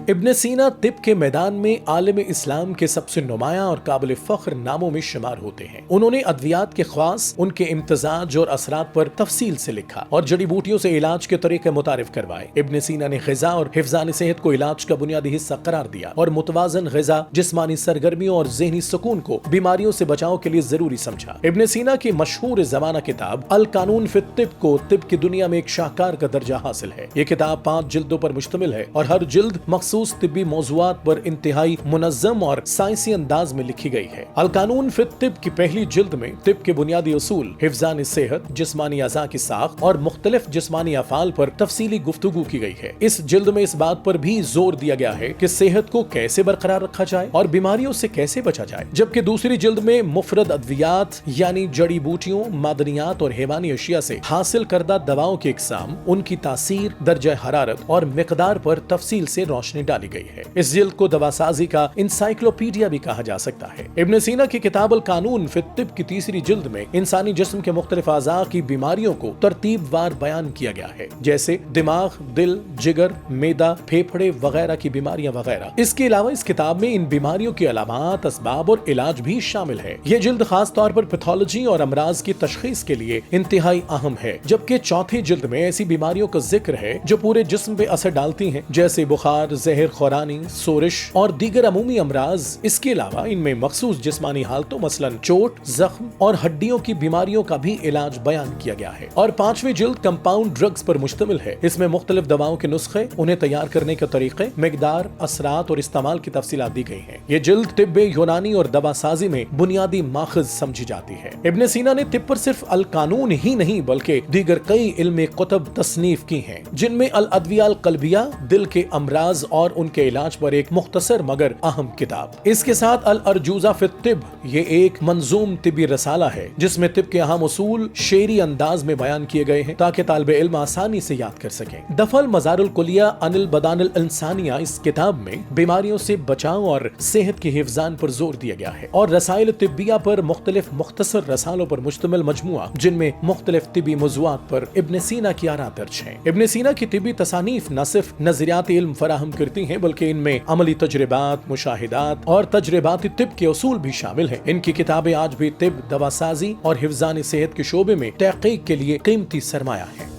ابن سینا طب کے میدان میں عالم اسلام کے سب سے نمایاں اور قابل فخر ناموں میں شمار ہوتے ہیں۔ انہوں نے ادویات کے خواص، ان کے امتزاج اور اثرات پر تفصیل سے لکھا اور جڑی بوٹیوں سے علاج کے طریقے متعارف کروائے۔ ابن سینا نے غذا اور حفظان صحت کو علاج کا بنیادی حصہ قرار دیا اور متوازن غذا، جسمانی سرگرمیوں اور ذہنی سکون کو بیماریوں سے بچاؤ کے لیے ضروری سمجھا۔ ابن سینا کی مشہور زمانہ کتاب القانون فی الطب کو طب کی دنیا میں ایک شاہکار کا درجہ حاصل ہے۔ یہ کتاب 5 جلدوں پر مشتمل ہے اور ہر جلد مخصوص طبی موضوعات پر انتہائی منظم اور سائنسی انداز میں لکھی گئی ہے۔ القانون فی الطب کی پہلی جلد میں طب کے بنیادی اصول، حفظان صحت، جسمانی اعضاء کی ساخت اور مختلف جسمانی افعال پر تفصیلی گفتگو کی گئی ہے۔ اس جلد میں اس بات پر بھی زور دیا گیا ہے کہ صحت کو کیسے برقرار رکھا جائے اور بیماریوں سے کیسے بچا جائے، جبکہ دوسری جلد میں مفرد ادویات یعنی جڑی بوٹیوں، معدنیات اور حیوانی اشیاء سے حاصل کردہ دواؤں کی اقسام، ان کی تاثیر، درجہ حرارت اور مقدار پر تفصیل سے روشنی ڈالی گئی ہے۔ اس جلد کو دواسازی کا انسائکلوپیڈیا بھی کہا جا سکتا ہے۔ ابن سینا کی کتاب القانون فی الطب کی تیسری جلد میں انسانی جسم کے مختلف اعضاء کی بیماریوں کو ترتیب وار بیان کیا گیا ہے، جیسے دماغ، دل، جگر، معدہ، پھیپھڑے وغیرہ کی بیماریاں وغیرہ۔ اس کے علاوہ اس کتاب میں ان بیماریوں کی علامات، اسباب اور علاج بھی شامل ہے۔ یہ جلد خاص طور پر پیتھولوجی اور امراض کی تشخیص کے لیے انتہائی اہم ہے، جبکہ چوتھی جلد میں ایسی بیماریوں کا ذکر ہے جو پورے جسم پہ اثر ڈالتی ہیں، جیسے بخار، زہر خورانی، سورش اور دیگر عمومی امراض۔ اس کے علاوہ ان میں مخصوص جسمانی حالتوں مثلاً چوٹ، زخم اور ہڈیوں کی بیماریوں کا بھی علاج بیان کیا گیا ہے۔ اور 5ویں جلد کمپاؤنڈ ڈرگز پر مشتمل ہے۔ اس میں مختلف دواؤں کے نسخے، انہیں تیار کرنے کے طریقے، مقدار، اثرات اور استعمال کی تفصیلات دی گئی ہیں۔ یہ جلد طب یونانی اور دوا سازی میں بنیادی ماخذ سمجھی جاتی ہے۔ ابن سینا نے طب پر صرف القانون ہی نہیں بلکہ دیگر کئی علمی کتب تصنیف کی ہیں، جن میں الادویہ القلبیہ، دل کے امراض اور ان کے علاج پر ایک مختصر مگر اہم کتاب۔ اس کے ساتھ الارجوزہ فی الطب، یہ ایک منظوم طبی رسالہ ہے جس میں طب کے اہم اصول شعری انداز میں بیان کیے گئے ہیں تاکہ طالب علم آسانی سے یاد کر سکیں۔ دفع المضار الکلیہ عن البدان الانسانیہ، اس کتاب میں بیماریوں سے بچاؤ اور صحت کے حفظان پر زور دیا گیا ہے، اور رسائل طبیہ پر مختلف مختصر رسالوں پر مشتمل مجموعہ جن میں مختلف طبی موضوعات پر ابن سینا کی آراء درج ہیں۔ ابن سینا کی طبی تصانیف نہ صرف نظریات علم فراہم کرتی ہیں بلکہ ان میں عملی تجربات، مشاہدات اور تجرباتی طب کے اصول بھی شامل ہیں۔ ان کی کتابیں آج بھی طب، دوا سازی اور حفظان صحت کے شعبے میں تحقیق کے لیے قیمتی سرمایہ ہیں۔